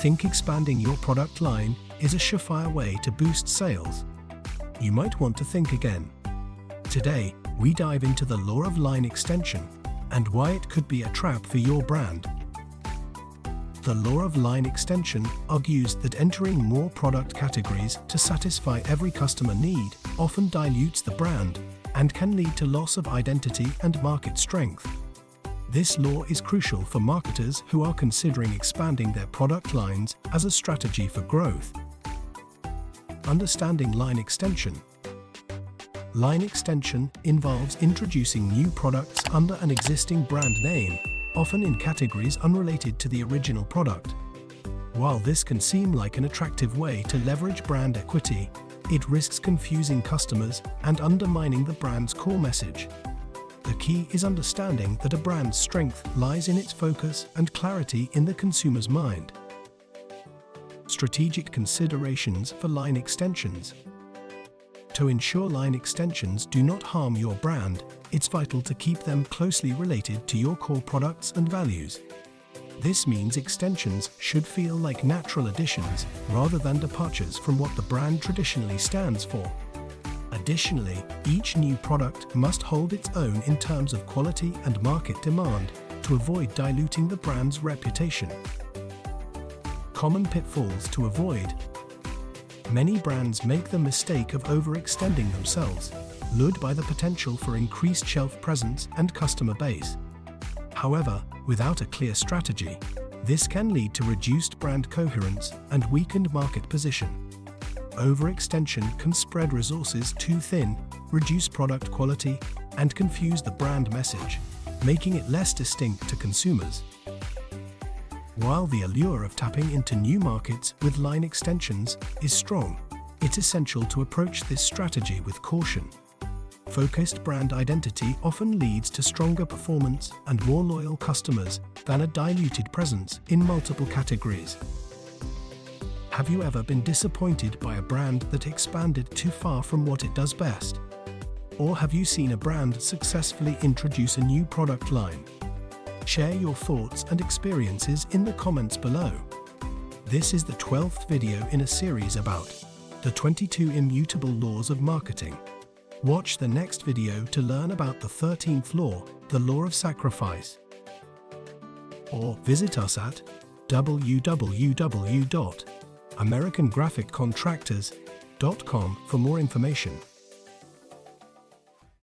Think expanding your product line is a surefire way to boost sales? You might want to think again. Today, we dive into the law of line extension and why it could be a trap for your brand. The law of line extension argues that entering more product categories to satisfy every customer need often dilutes the brand and can lead to loss of identity and market strength. This law is crucial for marketers who are considering expanding their product lines as a strategy for growth. Understanding line extension. Line extension involves introducing new products under an existing brand name, often in categories unrelated to the original product. While this can seem like an attractive way to leverage brand equity, it risks confusing customers and undermining the brand's core message. The key is understanding that a brand's strength lies in its focus and clarity in the consumer's mind. Strategic considerations for line extensions. To ensure line extensions do not harm your brand, it's vital to keep them closely related to your core products and values. This means extensions should feel like natural additions rather than departures from what the brand traditionally stands for. Additionally, each new product must hold its own in terms of quality and market demand to avoid diluting the brand's reputation. Common pitfalls to avoid. Many brands make the mistake of overextending themselves, lured by the potential for increased shelf presence and customer base. However, without a clear strategy, this can lead to reduced brand coherence and weakened market position. Overextension can spread resources too thin, reduce product quality, and confuse the brand message, making it less distinct to consumers. While the allure of tapping into new markets with line extensions is strong, it's essential to approach this strategy with caution. Focused brand identity often leads to stronger performance and more loyal customers than a diluted presence in multiple categories. Have you ever been disappointed by a brand that expanded too far from what it does best? Or have you seen a brand successfully introduce a new product line? Share your thoughts and experiences in the comments below. This is the 12th video in a series about the 22 immutable laws of marketing. Watch the next video to learn about the 13th law, the law of sacrifice. Or visit us at www.americangraphiccontractors.com for more information.